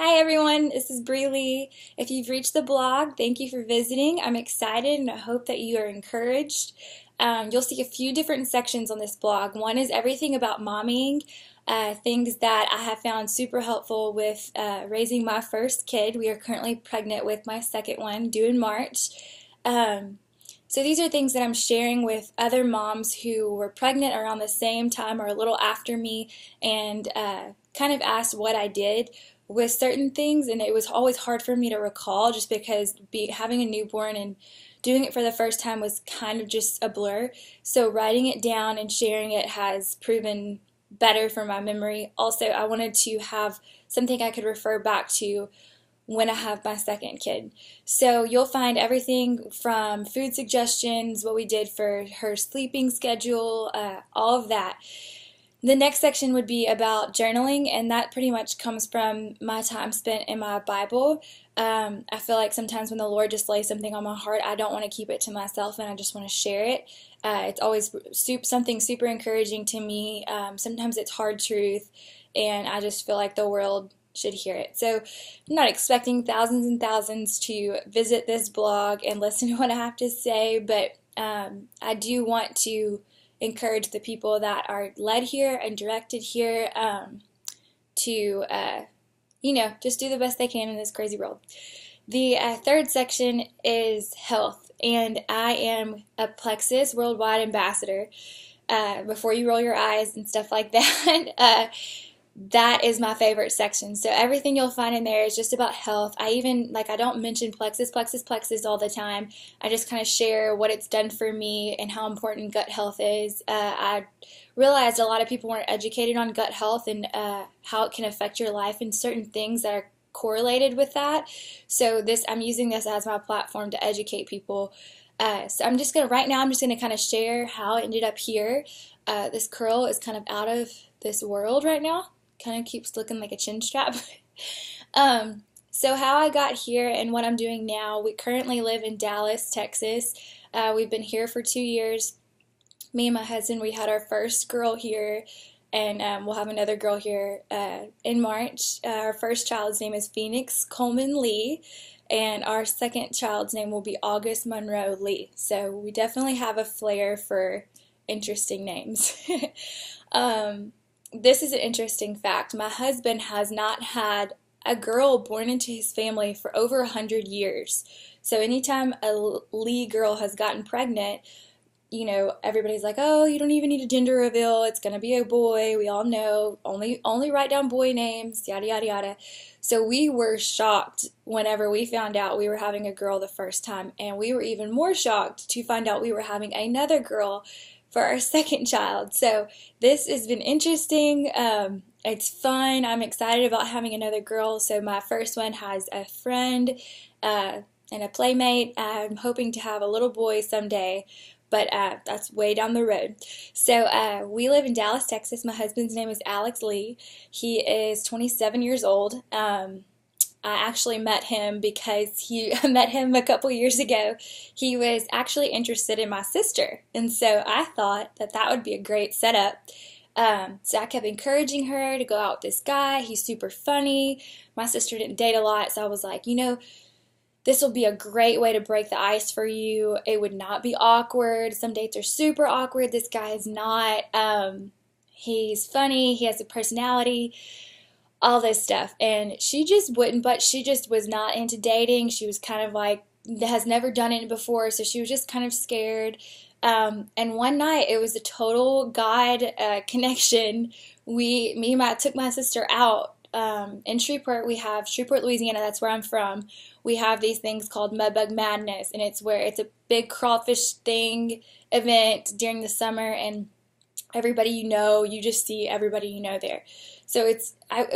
Hi everyone, this is Brea Lee. If you've reached the blog, thank you for visiting. I'm excited and I hope that you are encouraged. You'll see a few different sections on this blog. One is everything about momming, things that I have found super helpful with raising my first kid. We are currently pregnant with my second one, due in March. So these are things that I'm sharing with other moms who were pregnant around the same time or a little after me and kind of asked what I did with certain things, and it was always hard for me to recall just because having a newborn and doing it for the first time was kind of just a blur. So writing it down and sharing it has proven better for my memory. Also, I wanted to have something I could refer back to when I have my second kid. So you'll find everything from food suggestions, what we did for her sleeping schedule, all of that. The next section would be about journaling, and that pretty much comes from my time spent in my Bible. I feel like sometimes when the Lord just lays something on my heart, I don't want to keep it to myself and I just want to share it. It's always something super encouraging to me. Sometimes it's hard truth, and I just feel like the world should hear it. So I'm not expecting thousands and thousands to visit this blog and listen to what I have to say, but I do want to encourage the people that are led here and directed here to, just do the best they can in this crazy world. The third section is health, and I am a Plexus Worldwide Ambassador. Before you roll your eyes and stuff like that, that is my favorite section. So everything you'll find in there is just about health. I don't mention Plexus all the time. I just kind of share what it's done for me and how important gut health is. I realized a lot of people weren't educated on gut health and how it can affect your life and certain things that are correlated with that. So I'm using this as my platform to educate people. So right now I'm just gonna kind of share how I ended up here. This curl is kind of out of this world right now. Kind of keeps looking like a chin strap. So how I got here and what I'm doing now, we currently live in Dallas, Texas. We've been here for 2 years. Me and my husband, we had our first girl here, and we'll have another girl here in March. Our first child's name is Phoenix Coleman Lee, and our second child's name will be August Monroe Lee. So we definitely have a flair for interesting names. This is an interesting fact. My husband has not had a girl born into his family for over 100 years. So anytime a Lee girl has gotten pregnant, everybody's like, oh, you don't even need a gender reveal. It's going to be a boy. We all know. Only write down boy names, yada, yada, yada. So we were shocked whenever we found out we were having a girl the first time. And we were even more shocked to find out we were having another girl for our second child. So this has been interesting. It's fun. I'm excited about having another girl. So my first one has a friend and a playmate. I'm hoping to have a little boy someday, but that's way down the road. So we live in Dallas, Texas. My husband's name is Alex Lee. He is 27 years old. I actually met him because I met him a couple years ago. He was actually interested in my sister, and so I thought that would be a great setup. So I kept encouraging her to go out with this guy. He's super funny. My sister didn't date a lot, so I was like, this will be a great way to break the ice for you. It would not be awkward. Some dates are super awkward. This guy is not. He's funny. He has a personality. All this stuff, and she just wouldn't, but she just was not into dating. She was kind of like, has never done it before, so she was just kind of scared. And one night, it was a total God connection. I took my sister out in Shreveport. We have Shreveport, Louisiana, that's where I'm from. We have these things called Mudbug Madness, and it's a big crawfish event during the summer, and everybody you just see everybody there. So it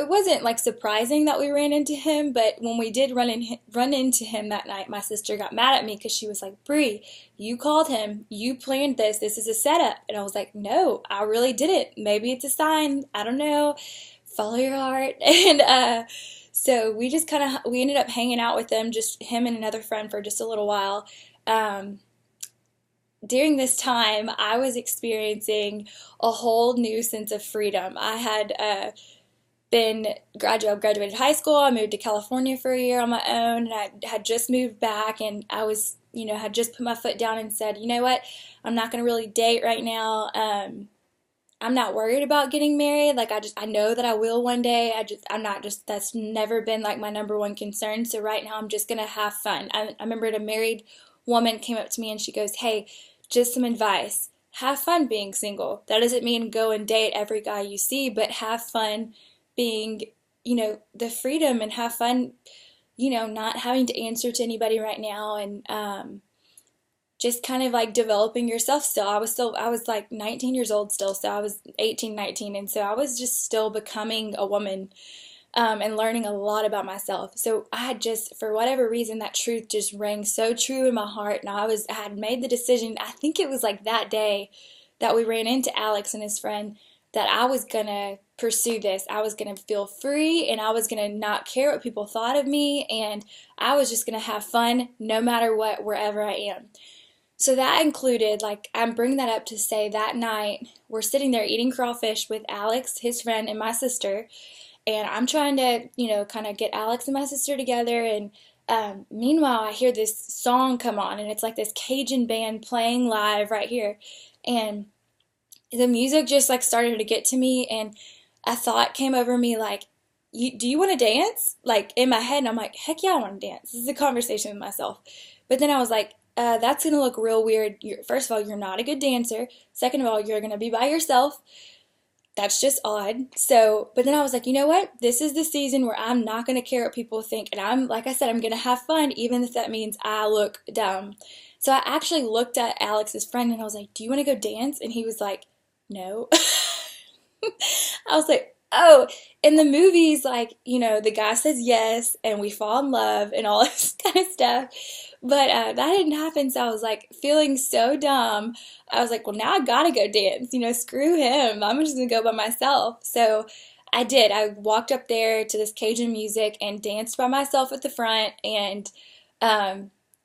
wasn't like surprising that we ran into him, but when we did run into him that night, my sister got mad at me because she was like, Brie, you called him, you planned this is a setup. And I was like, no, I really didn't. Maybe it's a sign, I don't know, follow your heart. And so we ended up hanging out with them, just him and another friend, for just a little while. During this time, I was experiencing a whole new sense of freedom. I had graduated high school. I moved to California for a year on my own, and I had just moved back, and I was, had just put my foot down and said, you know what, I'm not going to really date right now. I'm not worried about getting married. Like, I know that I will one day. That's never been like my number one concern. So right now I'm just going to have fun. I remember a married woman came up to me and she goes, hey, just some advice. Have fun being single. That doesn't mean go and date every guy you see, but have fun being, the freedom, and have fun, not having to answer to anybody right now, and just kind of like developing yourself still. I was like 19 years old still, so I was 18, 19, and so I was just still becoming a woman, and learning a lot about myself. So I had just, for whatever reason, that truth just rang so true in my heart, and I had made the decision, I think it was like that day that we ran into Alex and his friend, that I was going to pursue this. I was going to feel free, and I was going to not care what people thought of me, and I was just going to have fun no matter what, wherever I am. So that included, like, I'm bringing that up to say that night, we're sitting there eating crawfish with Alex, his friend, and my sister, and I'm trying to, kind of get Alex and my sister together, and meanwhile, I hear this song come on, and it's like this Cajun band playing live right here, and the music just like started to get to me, and a thought came over me like, do you want to dance? Like, in my head, and I'm like, heck yeah, I want to dance. This is a conversation with myself. But then I was like, that's going to look real weird. First of all, you're not a good dancer. Second of all, you're going to be by yourself. That's just odd. So, but then I was like, you know what? This is the season where I'm not going to care what people think. And like I said, I'm going to have fun, even if that means I look dumb. So I actually looked at Alex's friend and I was like, do you want to go dance? And he was like, no. I was like, oh, in the movies, like, the guy says yes and we fall in love and all this kind of stuff. But that didn't happen, so I was like feeling so dumb. I was like, well, now I gotta go dance. Screw him. I'm just gonna go by myself. So I did. I walked up there to this Cajun music and danced by myself at the front, and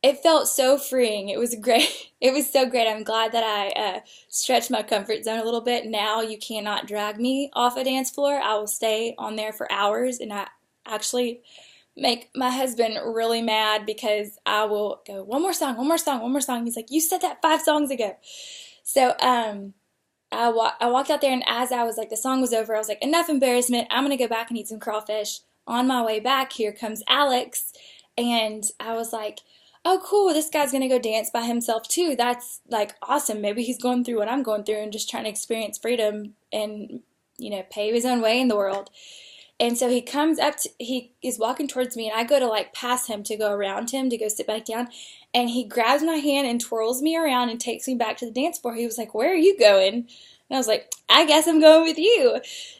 it felt so freeing. It was great. It was so great. I'm glad that I stretched my comfort zone a little bit. Now you cannot drag me off a dance floor. I will stay on there for hours, and I actually make my husband really mad because I will go, one more song, one more song, one more song. He's like, you said that 5 songs ago. So I walked out there, and as I was like, the song was over, I was like, enough embarrassment. I'm going to go back and eat some crawfish. On my way back, here comes Alex, and I was like, oh, cool, this guy's going to go dance by himself too. That's like awesome. Maybe he's going through what I'm going through and just trying to experience freedom and, pave his own way in the world. And so he comes up, he is walking towards me, and I go to like pass him to go around him to go sit back down, and he grabs my hand and twirls me around and takes me back to the dance floor. He was like, where are you going? And I was like, I guess I'm going with you.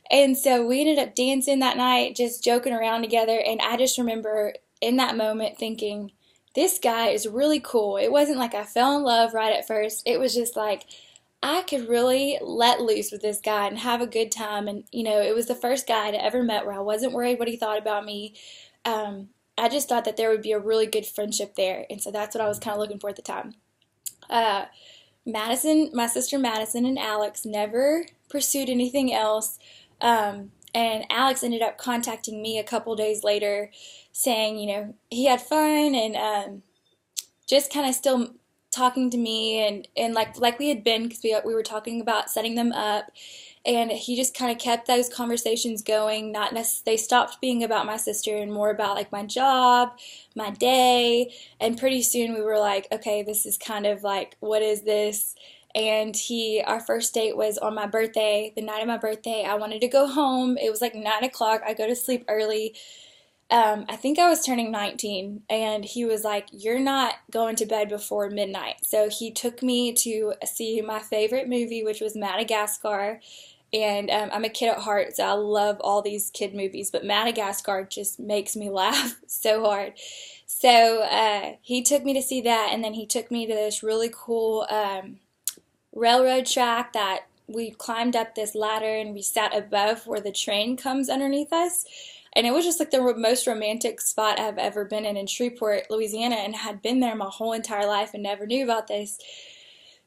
And so we ended up dancing that night, just joking around together, and I just remember in that moment thinking, this guy is really cool. It wasn't like I fell in love right at first. It was just like, I could really let loose with this guy and have a good time. And, it was the first guy I'd ever met where I wasn't worried what he thought about me. I just thought that there would be a really good friendship there. And so that's what I was kind of looking for at the time. Madison, my sister Madison, and Alex never pursued anything else. And Alex ended up contacting me a couple days later saying, he had fun, and just kind of still talking to me, and like we had been, because we were talking about setting them up, and he just kind of kept those conversations going. They stopped being about my sister and more about like my job, my day, and pretty soon we were like, okay, this is kind of like, what is this? And our first date was on my birthday. The night of my birthday, I wanted to go home. It was like 9 o'clock. I go to sleep early. I think I was turning 19, and he was like, you're not going to bed before midnight. So he took me to see my favorite movie, which was Madagascar. And I'm a kid at heart, so I love all these kid movies, but Madagascar just makes me laugh so hard. So he took me to see that, and then he took me to this really cool railroad track that we climbed up this ladder, and we sat above where the train comes underneath us. And it was just like the most romantic spot I've ever been in Shreveport, Louisiana, and had been there my whole entire life and never knew about this.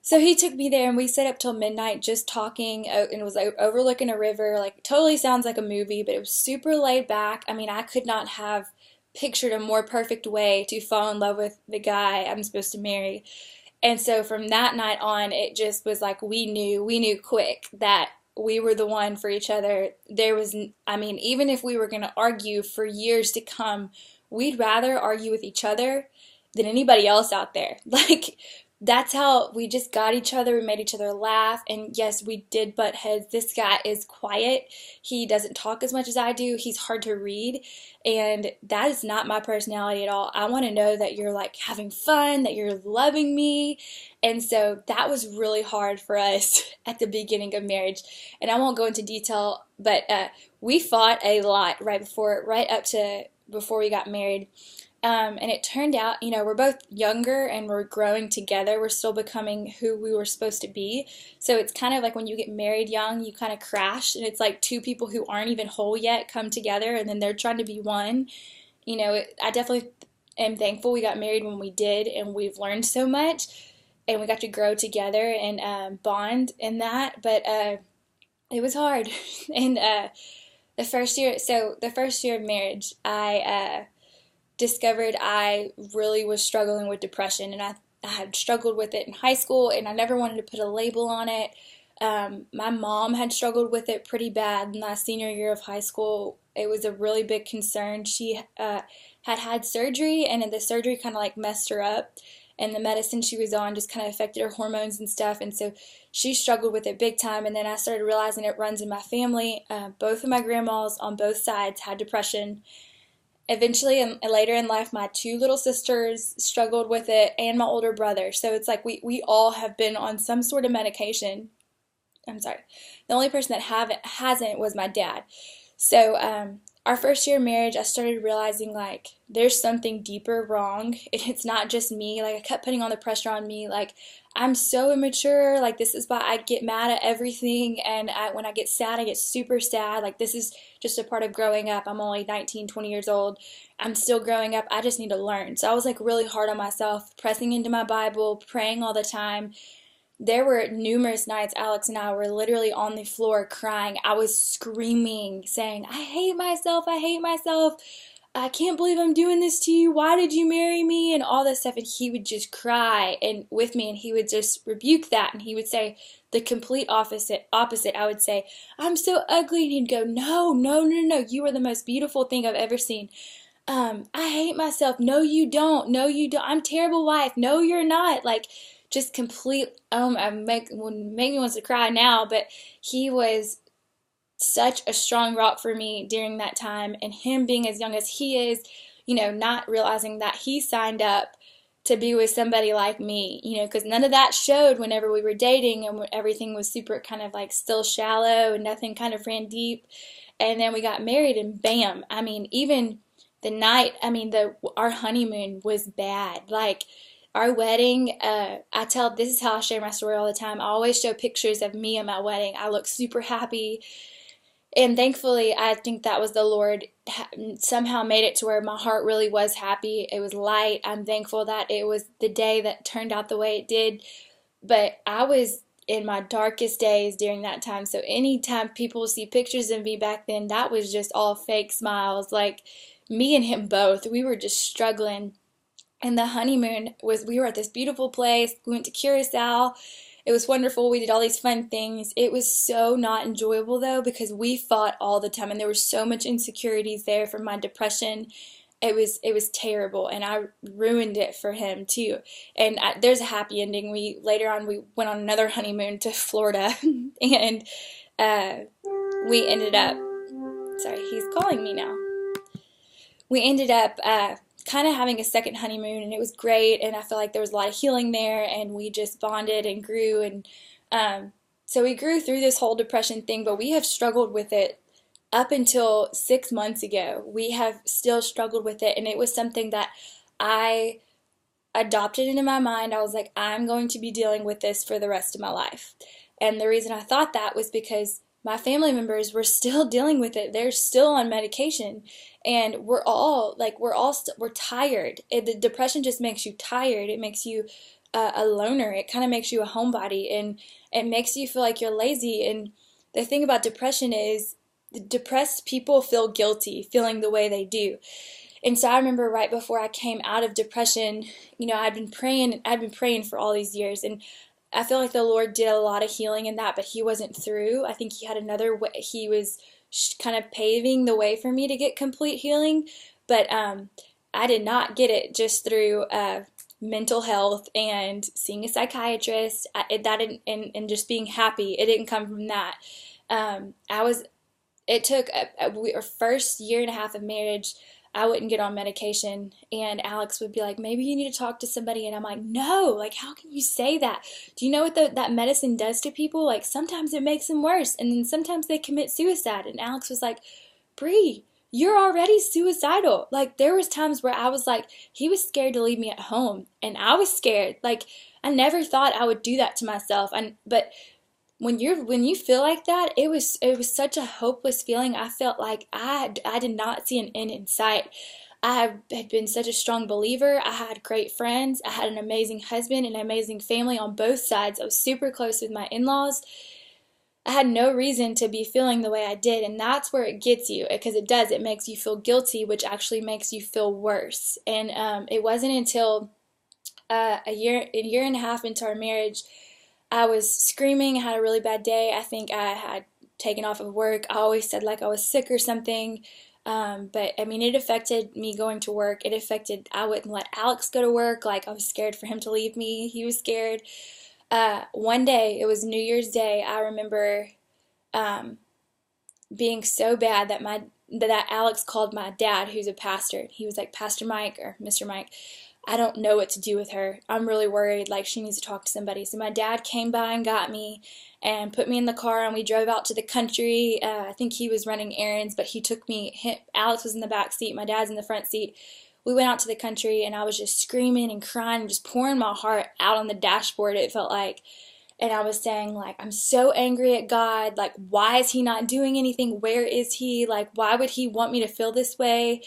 So he took me there and we stayed up till midnight just talking, and it was like overlooking a river. Like totally sounds like a movie, but it was super laid back. I mean, I could not have pictured a more perfect way to fall in love with the guy I'm supposed to marry. And so from that night on, it just was like we knew quick that we were the one for each other. There was, I mean, even if we were going to argue for years to come, we'd rather argue with each other than anybody else out there. Like, that's how we just got each other. We made each other laugh. And yes, we did butt heads. This guy is quiet. He doesn't talk as much as I do. He's hard to read. And that is not my personality at all. I want to know that you're like having fun, that you're loving me. And so that was really hard for us at the beginning of marriage. And I won't go into detail, but we fought a lot right up to before we got married. And it turned out, we're both younger and we're growing together. We're still becoming who we were supposed to be. So it's kind of like when you get married young, you kind of crash, and it's like two people who aren't even whole yet come together, and then they're trying to be one. I definitely am thankful we got married when we did, and we've learned so much, and we got to grow together and bond in that. But it was hard. And the first year of marriage, I discovered I really was struggling with depression, and I had struggled with it in high school, and I never wanted to put a label on it. My mom had struggled with it pretty bad in my senior year of high school. It was a really big concern. She had surgery, and the surgery kind of like messed her up, and the medicine she was on just kind of affected her hormones and stuff, and so she struggled with it big time. And then I started realizing it runs in my family. Both of my grandmas on both sides had depression. Eventually, and later in life, my two little sisters struggled with it, and my older brother. So it's like we all have been on some sort of medication. I'm sorry. The only person that hasn't was my dad. So our first year of marriage, I started realizing like there's something deeper wrong. It's not just me. Like I kept putting all the pressure on me. Like I'm so immature. Like this is why I get mad at everything. And when I get sad, I get super sad. Like this is just a part of growing up. I'm only 19, 20 years old. I'm still growing up. I just need to learn. So I was like really hard on myself, pressing into my Bible, praying all the time. There were numerous nights Alex and I were literally on the floor crying. I was screaming, saying, I hate myself, I hate myself. I can't believe I'm doing this to you. Why did you marry me? And all this stuff. And he would just cry and with me, and he would just rebuke that. And he would say the complete opposite. I would say, I'm so ugly. And he'd go, no, no, no, no. You are the most beautiful thing I've ever seen. I hate myself. No, you don't. No, you don't. I'm a terrible wife. No, you're not. Like, just complete, would make me want to cry now, but he was such a strong rock for me during that time. And him being as young as he is, not realizing that he signed up to be with somebody like me, because none of that showed whenever we were dating, and everything was super kind of like still shallow and nothing kind of ran deep. And then we got married, and bam, I mean, even the night, our honeymoon was bad. Like, our wedding, this is how I share my story all the time. I always show pictures of me at my wedding. I look super happy. And thankfully, I think that was the Lord somehow made it to where my heart really was happy. It was light. I'm thankful that it was the day that turned out the way it did. But I was in my darkest days during that time. So anytime people see pictures of me back then, that was just all fake smiles. Like me and him both, we were just struggling. And the honeymoon we were at this beautiful place. We went to Curacao. It was wonderful. We did all these fun things. It was so not enjoyable though, because we fought all the time, and there were so much insecurities there from my depression. It was terrible, and I ruined it for him too. And there's a happy ending. Later on we went on another honeymoon to Florida, and we ended up. Sorry, he's calling me now. We ended up kind of having a second honeymoon, and it was great, and I feel like there was a lot of healing there, and we just bonded and grew, and so we grew through this whole depression thing. But we have struggled with it up until 6 months ago. We have still struggled with it, and it was something that I adopted into my mind. I was like, I'm going to be dealing with this for the rest of my life. And the reason I thought that was because my family members were still dealing with it. They're still on medication, and we're tired. The depression just makes you tired. It makes you a loner. It kind of makes you a homebody, and it makes you feel like you're lazy. And the thing about depression is depressed people feel guilty feeling the way they do. And so I remember right before I came out of depression, I'd been praying for all these years, and I feel like the Lord did a lot of healing in that, but he wasn't through. I think he had another way. He was kind of paving the way for me to get complete healing, but I did not get it just through mental health and seeing a psychiatrist. And just being happy. It didn't come from that. I was. It took our first year and a half of marriage. I wouldn't get on medication, and Alex would be like, maybe you need to talk to somebody, and I'm like, no, like, how can you say that? Do you know what that medicine does to people? Like, sometimes it makes them worse, and then sometimes they commit suicide. And Alex was like, Bree, you're already suicidal. Like, there was times where I was like, he was scared to leave me at home, and I was scared. Like, I never thought I would do that to myself. But when you feel like that, it was such a hopeless feeling. I felt like I did not see an end in sight. I had been such a strong believer. I had great friends. I had an amazing husband and an amazing family on both sides. I was super close with my in-laws. I had no reason to be feeling the way I did, and that's where it gets you, because it does. It makes you feel guilty, which actually makes you feel worse. And it wasn't until a year and a half into our marriage, I was screaming. I had a really bad day. I think I had taken off of work. I always said like I was sick or something. But I mean, it affected me going to work. I wouldn't let Alex go to work. Like, I was scared for him to leave me. He was scared. One day, it was New Year's Day, I remember being so bad that Alex called my dad, who's a pastor. He was like, Pastor Mike, or Mr. Mike, I don't know what to do with her. I'm really worried. Like, she needs to talk to somebody. So my dad came by and got me and put me in the car, and we drove out to the country. I think he was running errands, but he took me. Alex was in the back seat. My dad's in the front seat. We went out to the country, and I was just screaming and crying and just pouring my heart out on the dashboard, it felt like. And I was saying, like, I'm so angry at God. Like, why is he not doing anything? Where is he? Like, why would he want me to feel this way?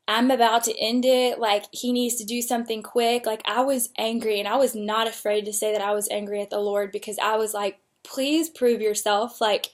I'm about to end it. Like, he needs to do something quick. Like, I was angry, and I was not afraid to say that I was angry at the Lord, because I was like, please prove yourself. Like,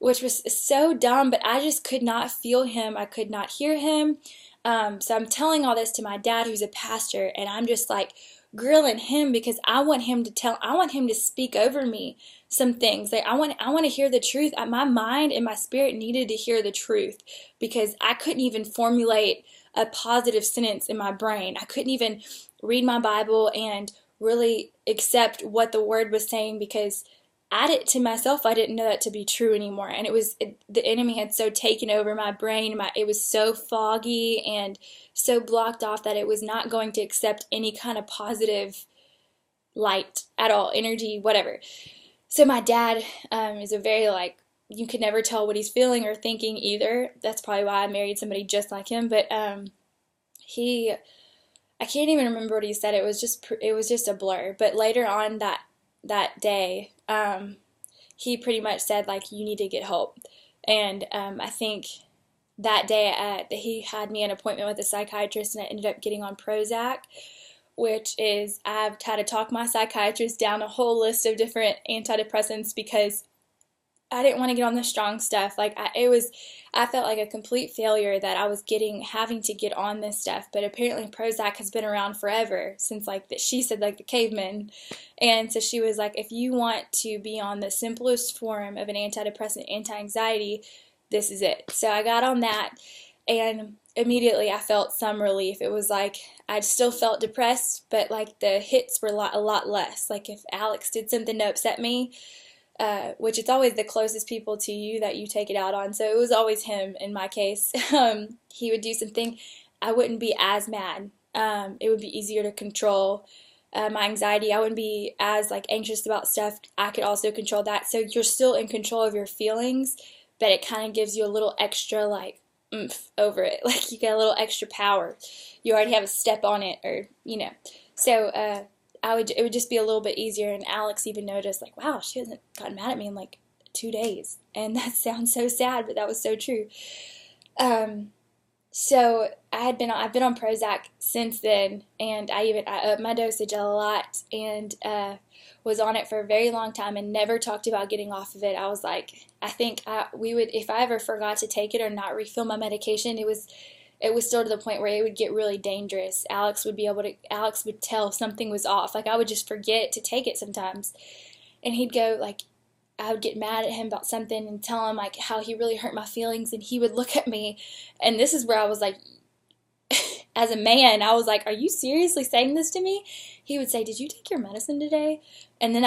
which was so dumb, but I just could not feel him. I could not hear him. So I'm telling all this to my dad, who's a pastor, and I'm just like grilling him, because I want him to speak over me some things. Like, I want to hear the truth. My mind and my spirit needed to hear the truth, because I couldn't even formulate a positive sentence in my brain. I couldn't even read my Bible and really accept what the word was saying, because to myself, I didn't know that to be true anymore. And the enemy had so taken over my brain. It was so foggy and so blocked off that it was not going to accept any kind of positive light at all, energy, whatever. So my dad is a very, like, you could never tell what he's feeling or thinking either. That's probably why I married somebody just like him. But I can't even remember what he said. It was just a blur. But later on that day, he pretty much said, like, you need to get help. And I think that day he had me an appointment with a psychiatrist, and I ended up getting on Prozac, which is, I've had to talk my psychiatrist down a whole list of different antidepressants, because I didn't want to get on the strong stuff. Like, I felt like a complete failure that I was having to get on this stuff. But apparently Prozac has been around forever, since, like, she said, like, the cavemen. And so she was like, if you want to be on the simplest form of an antidepressant, anti-anxiety, this is it. So I got on that, and immediately I felt some relief. It was like, I still felt depressed, but, like, the hits were a lot less. Like, if Alex did something to upset me, which it's always the closest people to you that you take it out on. So it was always him in my case. He would do something, I wouldn't be as mad. It would be easier to control my anxiety. I wouldn't be as, like, anxious about stuff. I could also control that. So you're still in control of your feelings, but it kind of gives you a little extra, like, oomph over it. Like, you get a little extra power. You already have a step on it, or, you know. So, it would just be a little bit easier. And Alex even noticed, like, wow, she hasn't gotten mad at me in like 2 days. And that sounds so sad, but that was so true. So I've been on Prozac since then, and I upped my dosage a lot, and was on it for a very long time and never talked about getting off of it. I was like, I think we would, if I ever forgot to take it or not refill my medication, it was still to the point where it would get really dangerous. Alex would tell if something was off. Like I would just forget to take it sometimes, and he'd go like, I would get mad at him about something and tell him like how he really hurt my feelings, and he would look at me, and this is where I was like, as a man, I was like, "Are you seriously saying this to me?" He would say, "Did you take your medicine today?" And then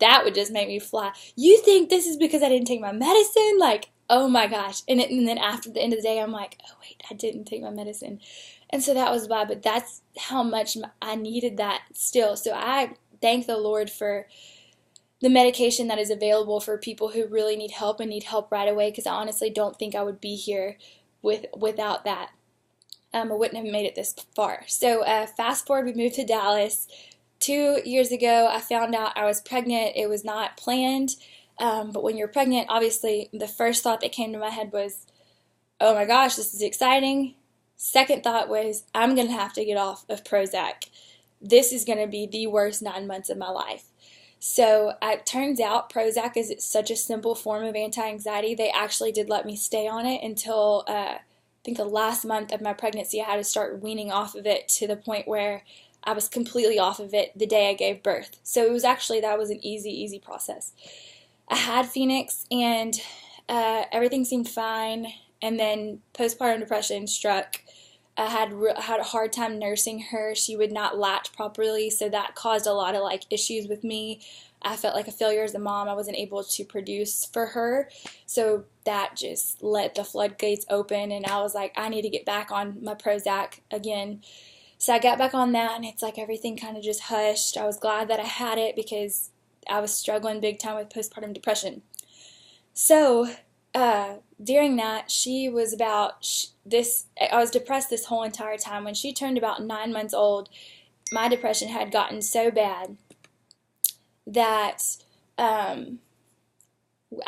that would just make me fly. You think this is because I didn't take my medicine? Like, oh my gosh! And then after the end of the day, I'm like, "Oh wait, I didn't take my medicine," and so that was why. But that's how much I needed that still. So I thank the Lord for the medication that is available for people who really need help and need help right away, because I honestly don't think I would be here without that. I wouldn't have made it this far. So fast forward, we moved to Dallas. 2 years ago, I found out I was pregnant. It was not planned, but when you're pregnant, obviously the first thought that came to my head was, oh my gosh, this is exciting. Second thought was, I'm going to have to get off of Prozac. This is going to be the worst 9 months of my life. So it turns out Prozac is such a simple form of anti-anxiety. They actually did let me stay on it until I think the last month of my pregnancy. I had to start weaning off of it to the point where I was completely off of it the day I gave birth. So that was an easy process. I had Phoenix, and everything seemed fine, and then postpartum depression struck. I had a hard time nursing her. She would not latch properly, so that caused a lot of like issues with me. I felt like a failure as a mom. I wasn't able to produce for her, so that just let the floodgates open, and I was like, I need to get back on my Prozac again. So I got back on that, and it's like everything kind of just hushed. I was glad that I had it because I was struggling big time with postpartum depression. So during that, I was depressed this whole entire time. When she turned about 9 months old, my depression had gotten so bad that I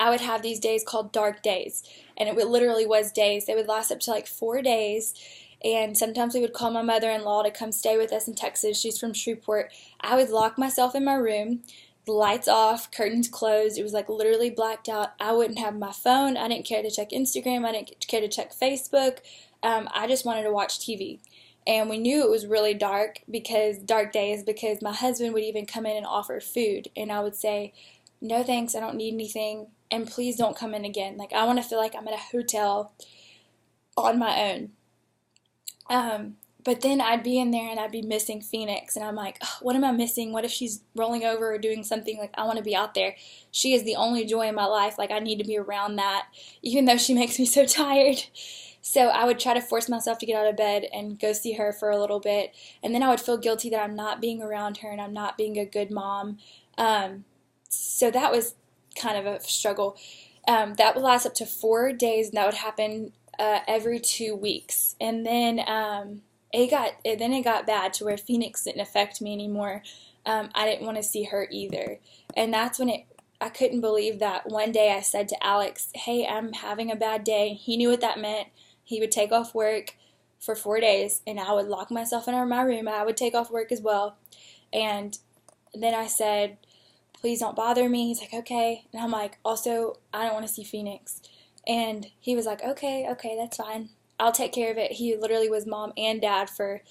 would have these days called dark days, and literally was days. They would last up to like 4 days, and sometimes we would call my mother-in-law to come stay with us in Texas. She's from Shreveport. I would lock myself in my room, the lights off, curtains closed. It was like literally blacked out. I wouldn't have my phone. I didn't care to check Instagram. I didn't care to check Facebook. I just wanted to watch TV. And we knew it was really dark dark days, because my husband would even come in and offer food. And I would say, no thanks, I don't need anything. And please don't come in again. Like, I want to feel like I'm at a hotel on my own. But then I'd be in there and I'd be missing Phoenix, and I'm like, oh, what am I missing? What if she's rolling over or doing something? Like, I want to be out there. She is the only joy in my life. Like, I need to be around that, even though she makes me so tired. So I would try to force myself to get out of bed and go see her for a little bit, and then I would feel guilty that I'm not being around her and I'm not being a good mom. So that was kind of a struggle. That would last up to 4 days, and that would happen every 2 weeks, and then it got bad to where Phoenix didn't affect me anymore. I didn't want to see her either, and that's when I couldn't believe that one day I said to Alex, "Hey, I'm having a bad day." He knew what that meant. He would take off work for 4 days, and I would lock myself in my room. I would take off work as well, and then I said, "Please don't bother me." He's like, "Okay," and I'm like, "Also, I don't want to see Phoenix." And he was like, okay, that's fine. I'll take care of it. He literally was mom and dad for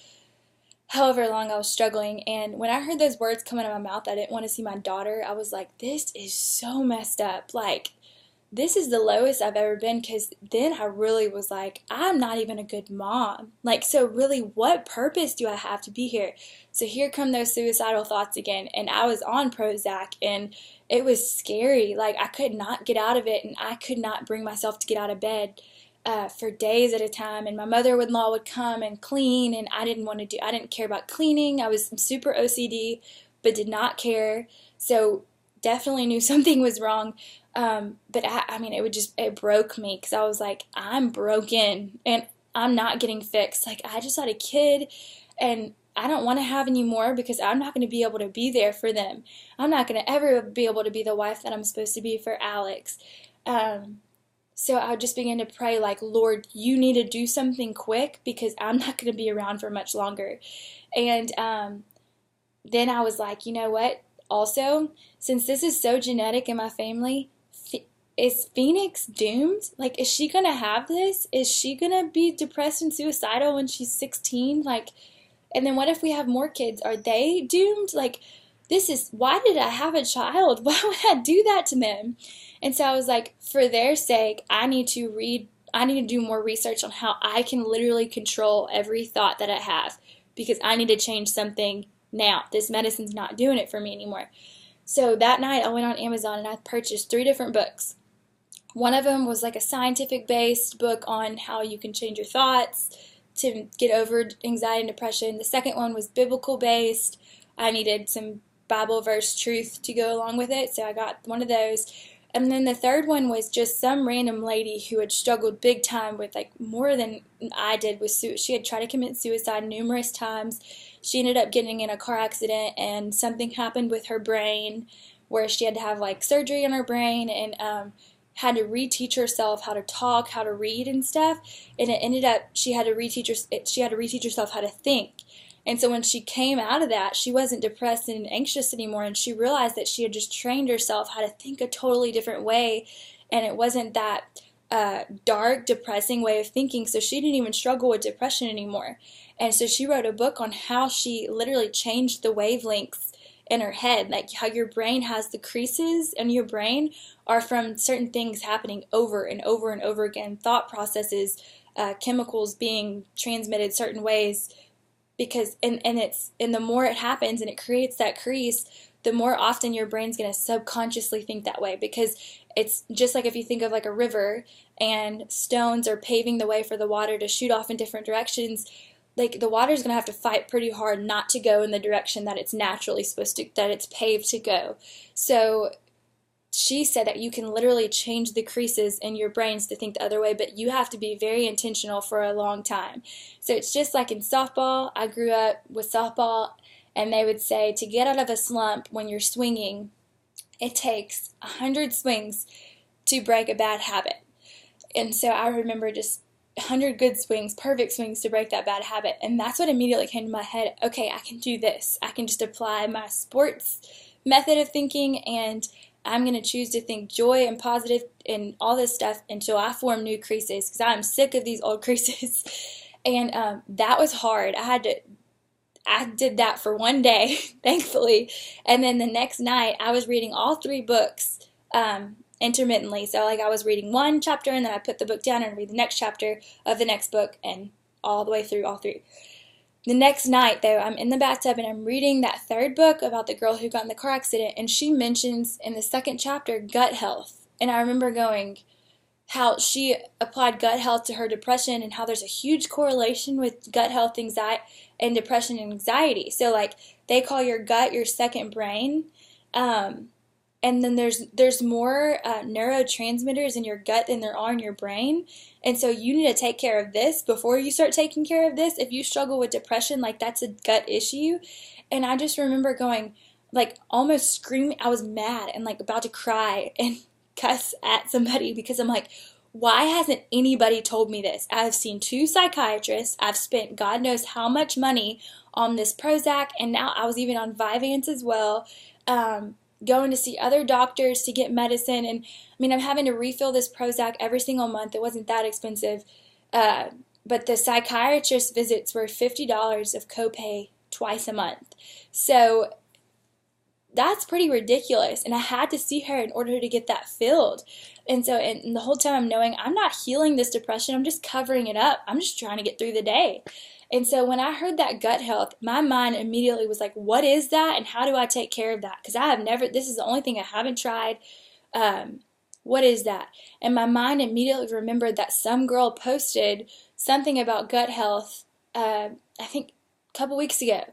however long I was struggling. And when I heard those words come out of my mouth, I didn't want to see my daughter. I was like, this is so messed up. Like, this is the lowest I've ever been, because then I really was like, I'm not even a good mom. Like, so really, what purpose do I have to be here? So here come those suicidal thoughts again, and I was on Prozac, and it was scary. Like, I could not get out of it, and I could not bring myself to get out of bed for days at a time, and my mother-in-law would come and clean, and I didn't care about cleaning. I was super OCD, but did not care, so definitely knew something was wrong. But I mean, it broke me, because I was like, I'm broken and I'm not getting fixed. Like, I just had a kid, and I don't want to have any more, because I'm not going to be able to be there for them. I'm not going to ever be able to be the wife that I'm supposed to be for Alex. So I just began to pray, like, Lord, you need to do something quick because I'm not going to be around for much longer. And then I was like, you know what? Also, since this is so genetic in my family, is Phoenix doomed? Like, is she going to have this? Is she going to be depressed and suicidal when she's 16? Like, and then what if we have more kids? Are they doomed? Like, why did I have a child? Why would I do that to them? And so I was like, for their sake, I need to do more research on how I can literally control every thought that I have because I need to change something now. This medicine's not doing it for me anymore. So that night I went on Amazon and I purchased 3 different books. One of them was like a scientific based book on how you can change your thoughts to get over anxiety and depression. The second one was biblical based. I needed some Bible verse truth to go along with it, so I got one of those. And then the third one was just some random lady who had struggled big time with, like, more than I did with she had tried to commit suicide numerous times. She ended up getting in a car accident and something happened with her brain where she had to have like surgery on her brain and had to reteach herself how to talk, how to read and stuff. And it ended up she had to reteach herself how to think. And so when she came out of that, she wasn't depressed and anxious anymore, and she realized that she had just trained herself how to think a totally different way, and it wasn't that dark, depressing way of thinking, so she didn't even struggle with depression anymore. And so she wrote a book on how she literally changed the wavelengths in her head, like how your brain has the creases in your brain are from certain things happening over and over and over again, thought processes, chemicals being transmitted certain ways, because and the more it happens and it creates that crease, the more often your brain's going to subconsciously think that way, because it's just like if you think of like a river and stones are paving the way for the water to shoot off in different directions. Like the water's going to have to fight pretty hard not to go in the direction that it's naturally that it's paved to go. So she said that you can literally change the creases in your brains to think the other way, but you have to be very intentional for a long time. So it's just like in softball. I grew up with softball, and they would say to get out of a slump when you're swinging, it takes 100 swings to break a bad habit. And so I remember just 100 good swings, perfect swings to break that bad habit. And that's what immediately came to my head. Okay, I can do this. I can just apply my sports method of thinking, and I'm going to choose to think joy and positive and all this stuff until I form new creases, because I'm sick of these old creases. And that was hard. I did that for one day, thankfully. And then the next night, I was reading all 3 books intermittently. So like I was reading one chapter, and then I put the book down and read the next chapter of the next book, and all the way through all 3. The next night, though, I'm in the bathtub and I'm reading that 3rd book about the girl who got in the car accident, and she mentions in the 2nd chapter gut health. And I remember going, how she applied gut health to her depression and how there's a huge correlation with gut health, anxiety, and depression and anxiety. So, like, they call your gut your second brain. And then there's more neurotransmitters in your gut than there are in your brain. And so you need to take care of this before you start taking care of this. If you struggle with depression, like that's a gut issue. And I just remember going, like almost screaming. I was mad and like about to cry and cuss at somebody because I'm like, why hasn't anybody told me this? I've seen 2 psychiatrists. I've spent God knows how much money on this Prozac. And now I was even on Vyvanse as well. Going to see other doctors to get medicine, and I mean I'm having to refill this Prozac every single month. It wasn't that expensive, but the psychiatrist visits were $50 of copay twice a month. So that's pretty ridiculous, and I had to see her in order to get that filled. And so and the whole time I'm knowing I'm not healing this depression, I'm just covering it up. I'm just trying to get through the day. And so when I heard that gut health, my mind immediately was like, what is that, and how do I take care of that? Because this is the only thing I haven't tried. What is that? And my mind immediately remembered that some girl posted something about gut health, I think a couple weeks ago.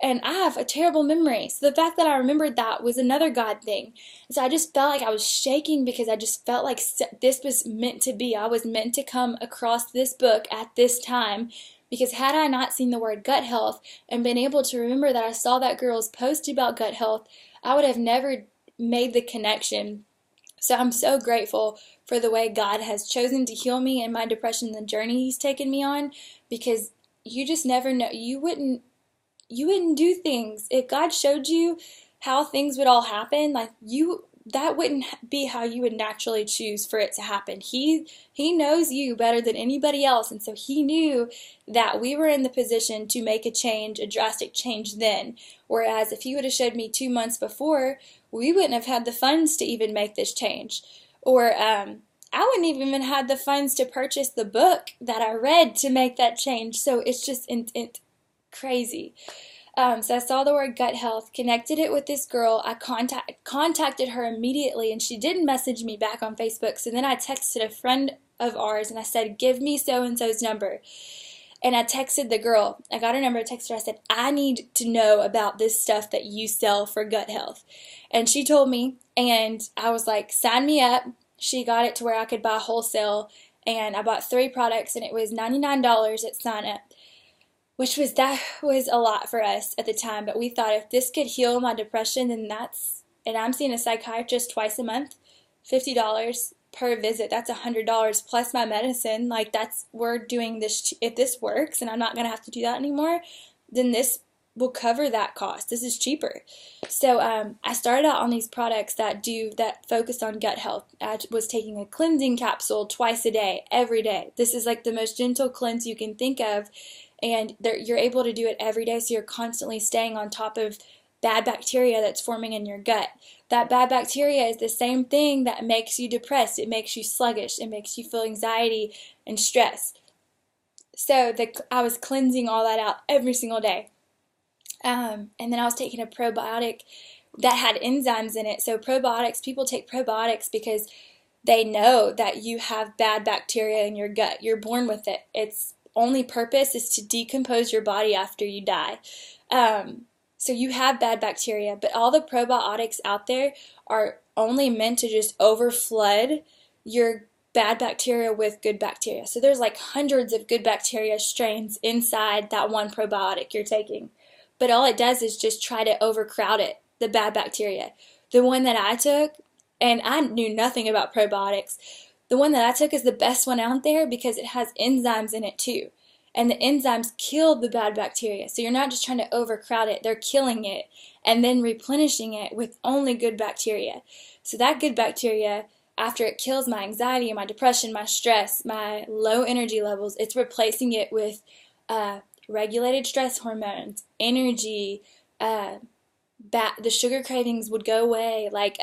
And I have a terrible memory. So the fact that I remembered that was another God thing. So I just felt like I was shaking because I just felt like this was meant to be. I was meant to come across this book at this time. Because had I not seen the word gut health and been able to remember that I saw that girl's post about gut health, I would have never made the connection So I'm so grateful for the way God has chosen to heal me in my depression, the journey He's taken me on, because you just never know. You wouldn't do things if God showed you how things would all happen. Like, that wouldn't be how you would naturally choose for it to happen. He knows you better than anybody else, and so He knew that we were in the position to make a change, a drastic change then. Whereas if He would have showed me 2 months before, we wouldn't have had the funds to even make this change. Or I wouldn't even had the funds to purchase the book that I read to make that change. So it's just crazy. So I saw the word gut health, connected it with this girl. I contacted her immediately, and she didn't message me back on Facebook. So then I texted a friend of ours, and I said, give me so-and-so's number. And I texted the girl. I got her number. I texted her. I said, I need to know about this stuff that you sell for gut health. And she told me, and I was like, sign me up. She got it to where I could buy wholesale, and I bought 3 products, and it was $99 at sign up. That was a lot for us at the time, but we thought if this could heal my depression, then and I'm seeing a psychiatrist twice a month, $50 per visit, that's $100 plus my medicine. Like, we're doing this, if this works and I'm not going to have to do that anymore, then this will cover that cost. This is cheaper. So I started out on these products that focus on gut health. I was taking a cleansing capsule twice a day, every day. This is like the most gentle cleanse you can think of. And you're able to do it every day, so you're constantly staying on top of bad bacteria that's forming in your gut. That bad bacteria is the same thing that makes you depressed. It makes you sluggish. It makes you feel anxiety and stress. So I was cleansing all that out every single day. And then I was taking a probiotic that had enzymes in it. So people take probiotics because they know that you have bad bacteria in your gut. You're born with it. Its only purpose is to decompose your body after you die. So you have bad bacteria, but all the probiotics out there are only meant to just overflood your bad bacteria with good bacteria. So there's like hundreds of good bacteria strains inside that one probiotic you're taking. But all it does is just try to overcrowd it, the bad bacteria. The one that I took, and I knew nothing about probiotics, the one that I took is the best one out there because it has enzymes in it too. And the enzymes kill the bad bacteria. So you're not just trying to overcrowd it, they're killing it and then replenishing it with only good bacteria. So that good bacteria, after it kills my anxiety, my depression, my stress, my low energy levels, it's replacing it with regulated stress hormones, energy, the sugar cravings would go away, like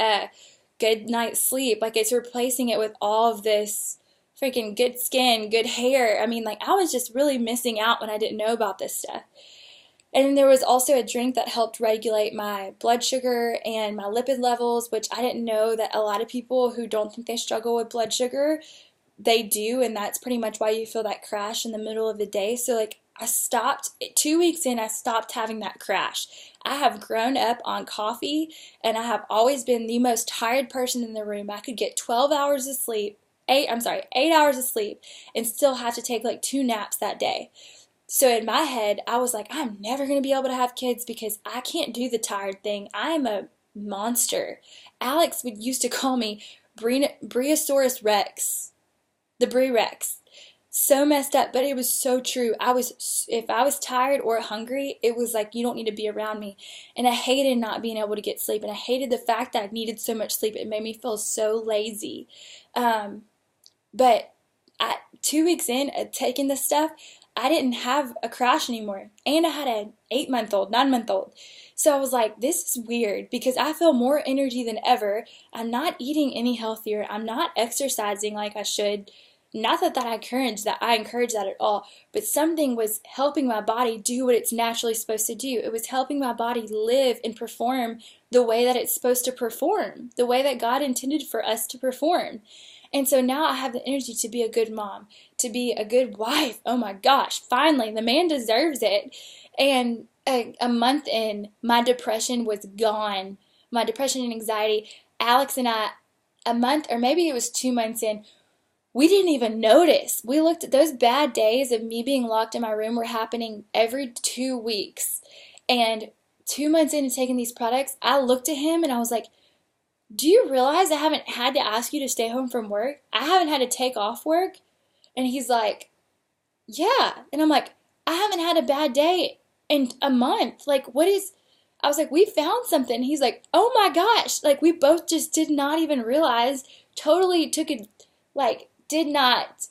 good night's sleep. Like, it's replacing it with all of this freaking good skin, good hair. I mean, like, I was just really missing out when I didn't know about this stuff. And then there was also a drink that helped regulate my blood sugar and my lipid levels, which I didn't know that a lot of people who don't think they struggle with blood sugar, they do, and that's pretty much why you feel that crash in the middle of the day. So, like, 2 weeks in, I stopped having that crash. I have grown up on coffee, and I have always been the most tired person in the room. I could get 12 hours of sleep, 8 hours of sleep, and still have to take like 2 naps that day. So in my head, I was like, I'm never going to be able to have kids because I can't do the tired thing. I'm a monster. Alex used to call me Breasaurus Rex, the Brea Rex. So messed up, but it was so true. If I was tired or hungry, it was like, you don't need to be around me. And I hated not being able to get sleep, and I hated the fact that I needed so much sleep. It made me feel so lazy. But 2 weeks in taking this stuff, I didn't have a crash anymore. And I had an 8-month-old, 9-month-old. So I was like, this is weird because I feel more energy than ever. I'm not eating any healthier. I'm not exercising like I should. Not that I encourage that at all, but something was helping my body do what it's naturally supposed to do. It was helping my body live and perform the way that it's supposed to perform, the way that God intended for us to perform. And so now I have the energy to be a good mom, to be a good wife. Oh my gosh, finally, the man deserves it. And a month in, my depression was gone. My depression and anxiety. Alex and I, a month, or maybe it was 2 months in, we didn't even notice. We looked at those bad days of me being locked in my room were happening every 2 weeks. And 2 months into taking these products, I looked at him and I was like, do you realize I haven't had to ask you to stay home from work? I haven't had to take off work? And he's like, yeah. And I'm like, I haven't had a bad day in a month. Like, what is, I was like, we found something. He's like, oh my gosh. Like, we both just did not even realize, totally took it, like, did not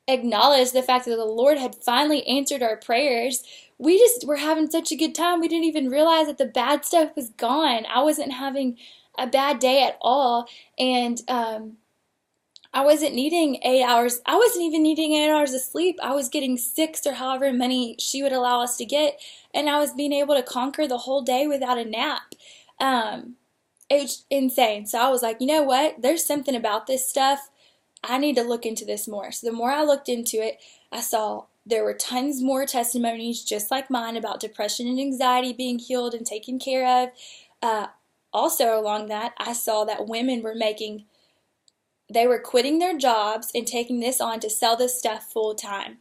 acknowledge the fact that the Lord had finally answered our prayers. We just were having such a good time. We didn't even realize that the bad stuff was gone. I wasn't having a bad day at all. And I wasn't needing 8 hours. I wasn't even needing 8 hours of sleep. I was getting 6 or however many she would allow us to get. And I was being able to conquer the whole day without a nap. It was insane. So I was like, you know what? There's something about this stuff. I need to look into this more. So the more I looked into it, I saw there were tons more testimonies just like mine about depression and anxiety being healed and taken care of. Also along that, I saw that women were they were quitting their jobs and taking this on to sell this stuff full time.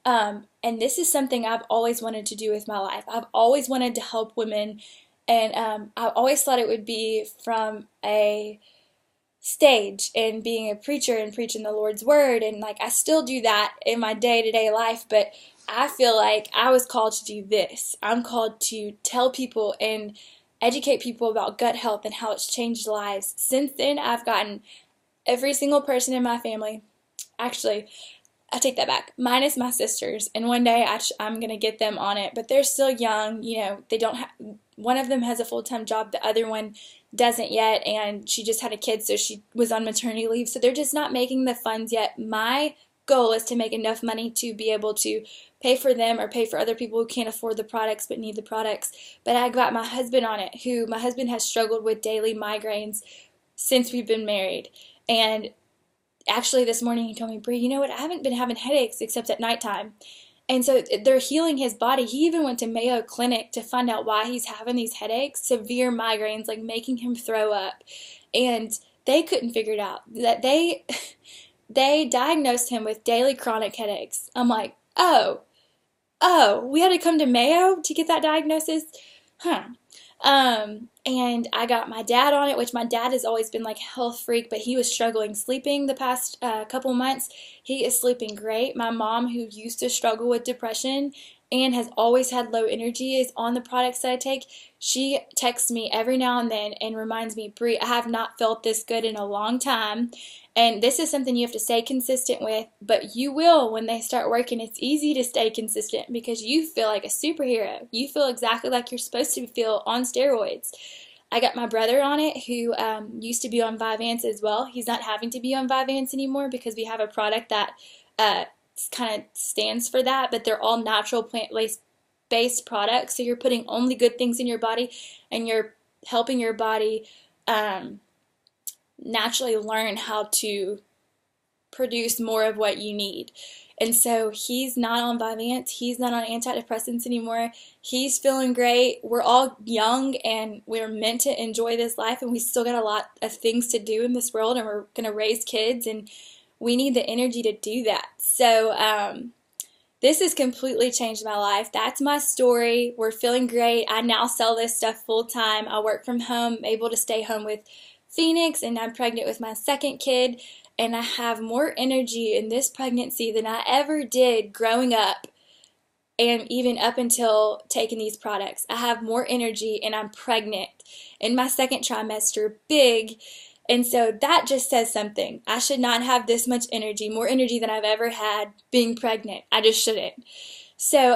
And this is something I've always wanted to do with my life. I've always wanted to help women, and I always thought it would be from a stage and being a preacher and preaching the Lord's word, and like I still do that in my day-to-day life, but I feel like I was called to do this. I'm called to tell people and educate people about gut health and how it's changed lives. Since then, I've gotten every single person in my family, actually, I take that back, minus my sisters, and one day I'm going to get them on it, but they're still young, they don't have, one of them has a full-time job, the other one doesn't yet, and she just had a kid, so she was on maternity leave, so they're just not making the funds yet. My goal is to make enough money to be able to pay for them or pay for other people who can't afford the products but need the products. But I got my husband on it, who my husband has struggled with daily migraines since we've been married. And actually this morning he told me, Brie, you know what? I haven't been having headaches except at nighttime. And so they're healing his body. He even went to Mayo Clinic to find out why he's having these headaches, severe migraines, like making him throw up. And they couldn't figure it out. That they diagnosed him with daily chronic headaches. I'm like, oh, we had to come to Mayo to get that diagnosis? Huh. And I got my dad on it, which my dad has always been like a health freak, but he was struggling sleeping the past couple months. He is sleeping great. My mom, who used to struggle with depression and has always had low energy, is on the products that I take. She texts me every now and then and reminds me, Brie, I have not felt this good in a long time. And this is something you have to stay consistent with, but you will when they start working. It's easy to stay consistent because you feel like a superhero. You feel exactly like you're supposed to feel on steroids. I got my brother on it, who used to be on Vyvanse as well. He's not having to be on Vyvanse anymore because we have a product that kind of stands for that, but they're all natural plant-based products, so you're putting only good things in your body, and you're helping your body naturally learn how to produce more of what you need. And so he's not on Vyvanse, he's not on antidepressants anymore, he's feeling great. We're all young and we're meant to enjoy this life, and we still got a lot of things to do in this world, and we're going to raise kids, and we need the energy to do that. So this has completely changed my life. That's my story. We're feeling great. I now sell this stuff full time. I work from home, able to stay home with Phoenix, and I'm pregnant with my second kid, and I have more energy in this pregnancy than I ever did growing up, and even up until taking these products. I have more energy, and I'm pregnant in my second trimester, big, and so that just says something. I should not have this much energy, more energy than I've ever had being pregnant. I just shouldn't. So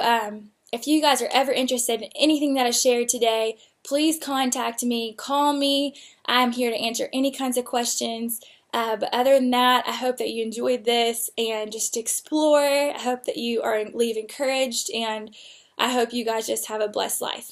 if you guys are ever interested in anything that I shared today, please contact me, call me. I'm here to answer any kinds of questions. But other than that, I hope that you enjoyed this and just explore. I hope that you leave encouraged, and I hope you guys just have a blessed life.